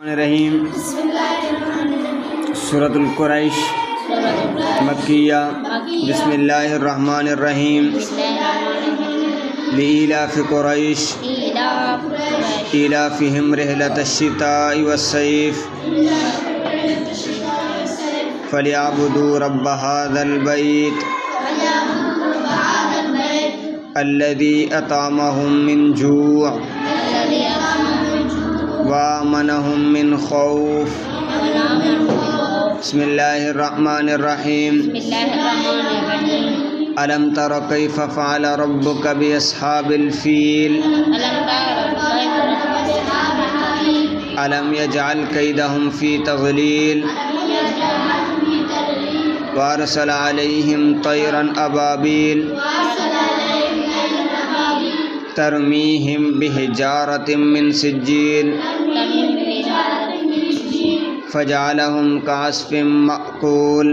रहीम सूरतुल कुरैश मक्किया बिस्मिल्लाहिर्रहमानिर्रहीम लिइलाफि कुरैश इलाफिहिम रिहलतश्शिताइ वस्सैफ फलियअबुदू रब्ब हाज़ल बैत अल्लज़ी अतअमहुम मिन जू' वआमनहुम मिन खौफ। बिस्मिल्लाहिर्रहमानिर्रहीम अलम तर कैफ़ फ़अल रब्बुका बिअस्हाबिल फ़ील अलम यजअल कैदहुम फ़ी तज़लील वअरसल अलैहिम तैरन अबाबील तरमीहिम बिहिजारतिम मिन सिज्जील फजअलहुम कअस्फ़िम मअकूल।